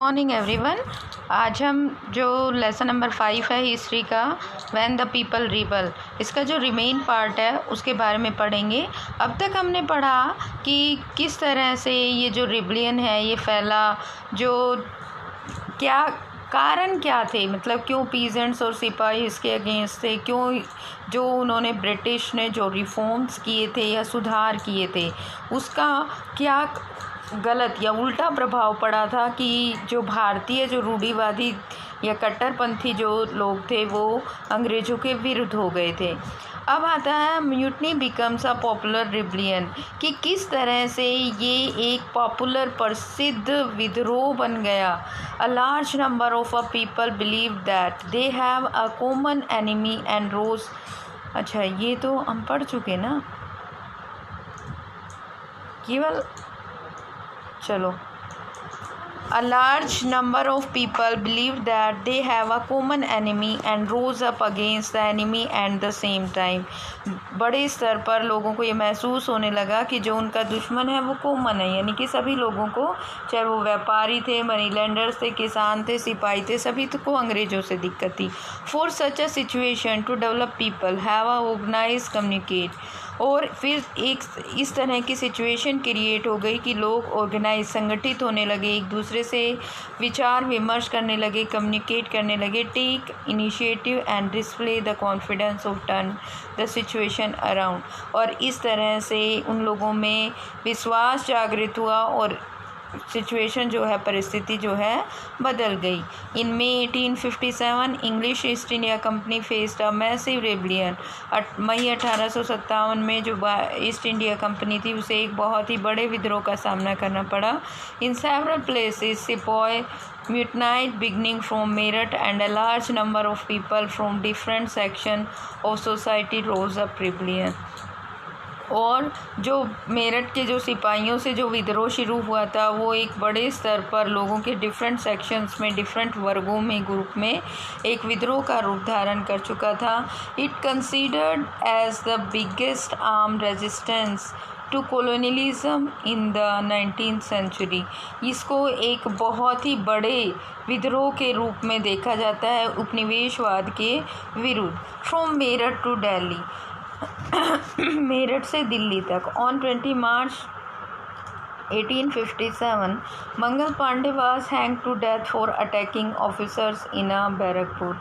Morning everyone. आज हम जो लेसन नंबर 5 है हिस्ट्री का, व्हेन द पीपल रिबल, इसका जो रिमेन पार्ट है उसके बारे में पढ़ेंगे। अब तक हमने पढ़ा कि किस तरह से ये जो रिबलियन है ये फैला, जो क्या कारण क्या थे, मतलब क्यों पीजेंट्स और सिपाही इसके अगेंस्ट थे, क्यों जो उन्होंने ब्रिटिश ने जो रिफॉर्म्स किए थे या सुधार किए थे उसका क्या गलत या उल्टा प्रभाव पड़ा था कि जो भारतीय जो रूढ़िवादी या कट्टरपंथी जो लोग थे वो अंग्रेज़ों के विरुद्ध हो गए थे। अब आता है म्यूटनी बिकम्स अ पॉपुलर रिबलियन, कि किस तरह से ये एक पॉपुलर प्रसिद्ध विद्रोह बन गया। A large number of a people believe that they have a common enemy and rose. अच्छा, ये तो हम पढ़ चुके ना, केवल चलो। A large number of people believed that they have a common enemy and rose up against the enemy at the same time. बड़े स्तर पर लोगों को ये महसूस होने लगा कि जो उनका दुश्मन है वो कॉमन है, यानी कि सभी लोगों को, चाहे वो व्यापारी थे, मनी लैंडर्स थे, किसान थे, सिपाही थे, सभी को अंग्रेज़ों से दिक्कत थी। For such a situation to develop, people have a organized communicate. और फिर एक इस तरह की सिचुएशन क्रिएट हो गई कि लोग ऑर्गेनाइज, संगठित होने लगे, एक दूसरे से विचार विमर्श करने लगे, कम्युनिकेट करने लगे, take initiative and display the confidence of turn the situation around. और इस तरह से उन लोगों में विश्वास जागृत हुआ और सिचुएशन जो है, परिस्थिति जो है बदल गई। In May 1857 English East India Company faced a massive rebellion. मई 1857 में जो ईस्ट इंडिया कंपनी थी उसे एक बहुत ही बड़े विद्रोह का सामना करना पड़ा। In several places sepoy mutinied beginning from Meerut and a large number of people from different sections of society rose up rebellion। और जो मेरठ के जो सिपाहियों से जो विद्रोह शुरू हुआ था वो एक बड़े स्तर पर लोगों के डिफरेंट सेक्शंस में, डिफरेंट वर्गों में, ग्रुप में एक विद्रोह का रूप धारण कर चुका था। It considered as the biggest arm resistance to colonialism in the 19th century. इसको एक बहुत ही बड़े विद्रोह के रूप में देखा जाता है उपनिवेशवाद के विरुद्ध। फ्रॉम मेरठ टू दिल्ली, मेरठ से दिल्ली तक। On 20 March 1857 Mangal Pandey was hang to death for attacking officers in a Barrackpore.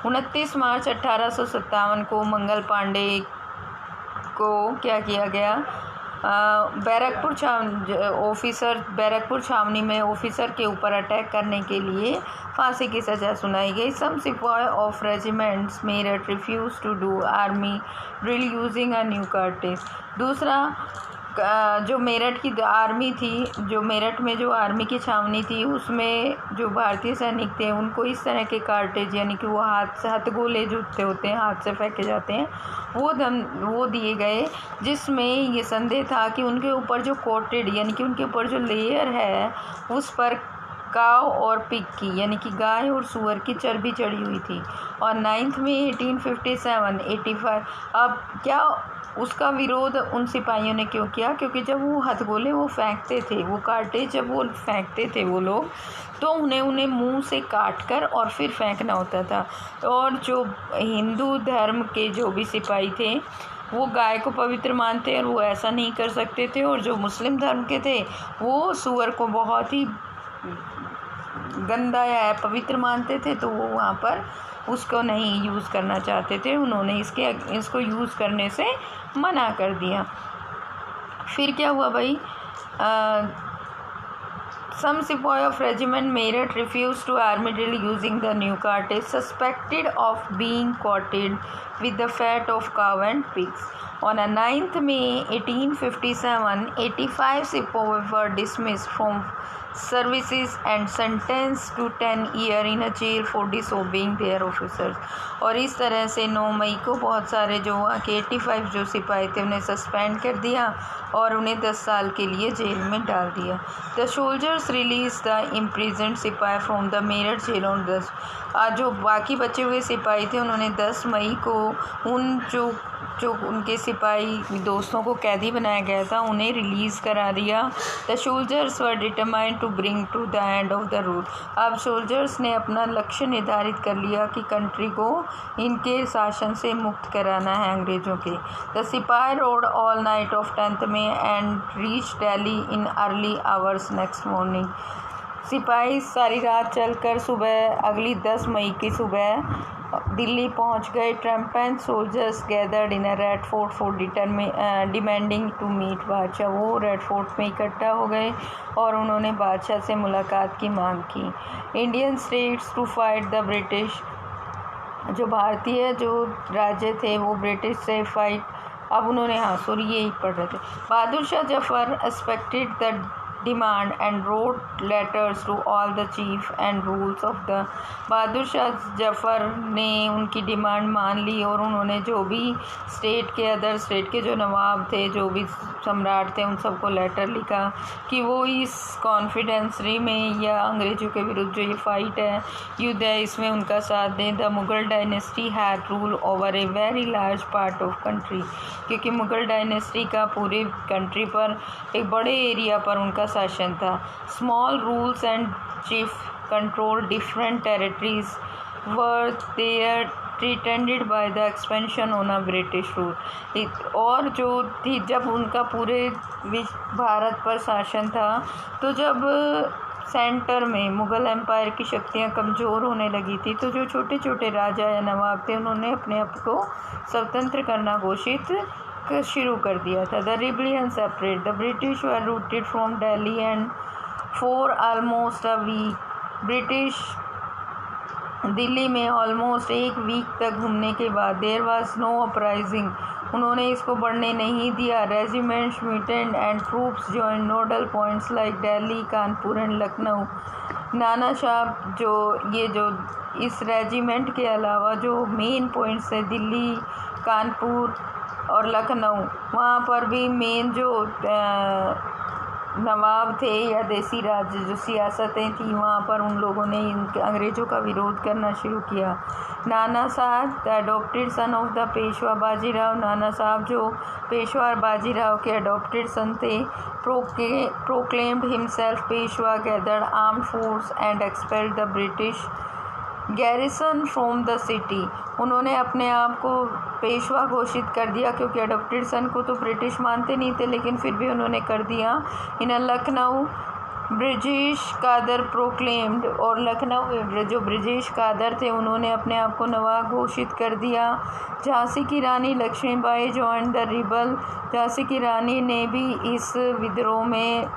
29 मार्च 1857 को मंगल पांडे को क्या किया गया, बैरकपुर छावनी में ऑफिसर के ऊपर अटैक करने के लिए फांसी की सज़ा सुनाई गई। सम सिपाही of regiments Meerut refuse to do army drill using a new cartridge. दूसरा, जो मेरठ की आर्मी थी, जो मेरठ में जो आर्मी की छावनी थी उसमें जो भारतीय सैनिक थे उनको इस तरह के कार्टेज, यानी कि वो हथगोले जो होते हैं, हाथ से फेंके जाते हैं, वो दिए गए, जिसमें ये संदेह था कि उनके ऊपर जो कोटेड, यानी कि उनके ऊपर जो लेयर है उस पर काव और पिग की, यानी कि गाय और सूअर की चर्बी चढ़ी हुई थी। और 9 मई 1857-85, अब क्या उसका विरोध उन सिपाहियों ने क्यों किया? क्योंकि जब वो हथगोले वो फेंकते थे, वो कार्टेज जब वो फेंकते थे वो लोग, तो उन्हें मुंह से काट कर और फिर फेंकना होता था। और जो हिंदू धर्म के जो भी सिपाही थे वो गाय को पवित्र मानते और वो ऐसा नहीं कर सकते थे, और जो मुस्लिम धर्म के थे वो सूअर को बहुत ही गंदा या पवित्र मानते थे, तो वो वहाँ पर उसको नहीं यूज़ करना चाहते थे। उन्होंने इसको यूज़ करने से मना कर दिया। फिर क्या हुआ भाई, some sepoy of regiment Meerut refused to army drill using the new cartridge, suspected of being coated with the fat of cow and pigs. On 9th May 1857, 85 sepoy were dismissed from services and sentenced to 10 years in a jail for disobeying their officers। और इस तरह से 9 मई को बहुत सारे जो वहाँ के 85 जो सिपाही थे उन्हें सस्पेंड कर दिया और उन्हें 10 साल के लिए जेल में डाल दिया। The soldiers release the imprisoned sipahi from the Meerut jail on 10। जो बाकी बचे हुए सिपाही थे उन्होंने 10 मई को उन जो जो उनके सिपाही दोस्तों को कैदी बनाया गया था उन्हें रिलीज़ करा दिया। The soldiers were determined to bring to the end of the rule. अब सोल्जर्स ने अपना लक्ष्य निर्धारित कर लिया कि कंट्री को इनके शासन से मुक्त कराना है अंग्रेज़ों के। द सिपाही road all night of 10th में and reach Delhi in early hours next morning. सिपाही सारी रात चलकर सुबह अगली 10 मई की सुबह दिल्ली पहुंच गए। Triumphant soldiers gathered in Red Fort for demanding to meet Badshah. वो रेड फोर्ट में इकट्ठा हो गए और उन्होंने बादशाह से मुलाकात की मांग की। Indian states to fight the British. जो भारतीय जो राज्य थे वो ब्रिटिश से फाइट, अब उन्होंने यही पढ़ रहे थे। Bahadur Shah Zafar expected the demand and wrote letters to all the chief and rules of the. Bahadur Shah Zafar ने उनकी डिमांड मान ली और उन्होंने जो भी अदर स्टेट के जो नवाब थे, जो भी सम्राट थे, उन सबको लेटर लिखा कि वो इस कॉन्फिडेंसरी में या अंग्रेज़ों के विरुद्ध जो ये फाइट है, युद्ध है, इसमें उनका साथ दें। The Mughal dynasty had rule over a very large part of country. क्योंकि मुग़ल डायनेस्टी का पूरे कंट्री पर एक बड़े एरिया पर उनका शासन था। Small rules and chief control different territories were their threatened by the expansion on a British rule. और जो थी जब उनका पूरे भारत पर शासन था, तो जब सेंटर में मुग़ल एम्पायर की शक्तियाँ कमज़ोर होने लगी थी, तो जो छोटे छोटे राजा या नवाब थे उन्होंने अपने आप को स्वतंत्र करना घोषित शुरू कर दिया था। The rebellion separate the British were routed from Delhi and for almost a week. British Delhi में ऑलमोस्ट एक वीक तक घूमने के बाद देयर वाज नो अपराइजिंग, उन्होंने इसको बढ़ने नहीं दिया। Regiments mutant and troops join nodal points like Delhi, Kanpur and Lucknow. नाना शाह जो इस रेजिमेंट के अलावा जो मेन पॉइंट्स है दिल्ली, कानपुर और लखनऊ, वहाँ पर भी मेन जो नवाब थे या देसी राज्य जो सियासतें थी, वहाँ पर उन लोगों ने अंग्रेज़ों का विरोध करना शुरू किया। नाना साहब the adopted son of the Peshwa Bajirao. नाना साहब जो पेशवा बाजीराव के अडॉप्टेड सन थे, proclaimed himself Peshwa, gathered armed force and expelled the British garrison from the city. उन्होंने अपने आप को पेशवा घोषित कर दिया, क्योंकि अडॉप्टेड सन को तो ब्रिटिश मानते नहीं थे, लेकिन फिर भी उन्होंने कर दिया। इन लखनऊ ब्रिजेश कादर प्रोक्लेम्ड, और लखनऊ में जो ब्रिजेश कादर थे उन्होंने अपने आप को नवाब घोषित कर दिया। झांसी की Rani Lakshmibai join the rebel. Jhansi की रानी ने भी इस विद्रोह में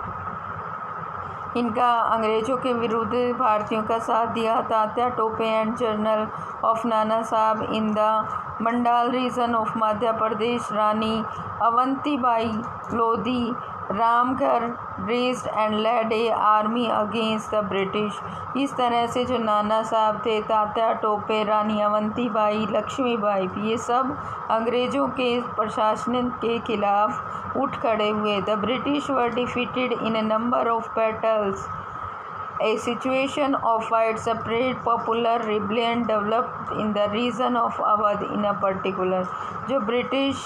इनका अंग्रेज़ों के विरुद्ध भारतीयों का साथ दिया। Tatya Tope and general of Nana Sahab in the Mandla region of Madhya Pradesh. Rani Avantibai Lodhi Ramgarh raised and led a army against the British. इस तरह से जो नाना साहब थे, तात्या टोपे, रानी अवंतीबाई, लक्ष्मीबाई, ये सब अंग्रेज़ों के प्रशासन के खिलाफ उठ खड़े हुए। The British were defeated in A number of battles. A situation of widespread popular rebellion developed in the region of Awadh in a particular। जो ब्रिटिश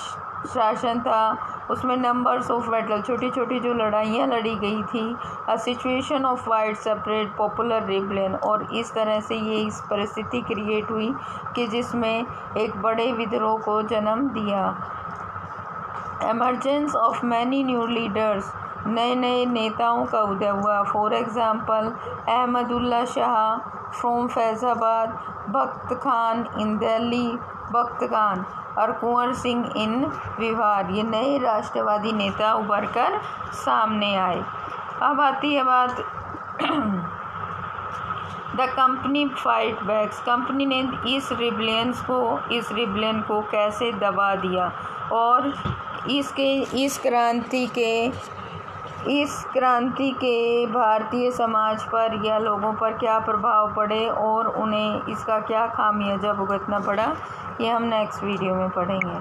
शासन था उसमें नंबर्स ऑफ बैटल, छोटी छोटी जो लड़ाइयाँ लड़ी गई थी। A situation of wide separate popular rebellion, और इस तरह से ये इस परिस्थिति क्रिएट हुई कि जिसमें एक बड़े विद्रोह को जन्म दिया। Emergence of many new leaders, नए नए नेताओं का उदय हुआ। For example Ahmadullah Shah from Faizabad, Bakht Khan in Delhi, Bakht Khan, और कुंवर सिंह इन बिहार। ये नए राष्ट्रवादी नेता उभर कर सामने आए। अब आती है बात the company fight backs. Company ने इस रिबेलियन को कैसे दबा दिया और इस क्रांति के भारतीय समाज पर या लोगों पर क्या प्रभाव पड़े और उन्हें इसका क्या खामियाजा भुगतना पड़ा, ये हम नेक्स्ट वीडियो में पढ़ेंगे।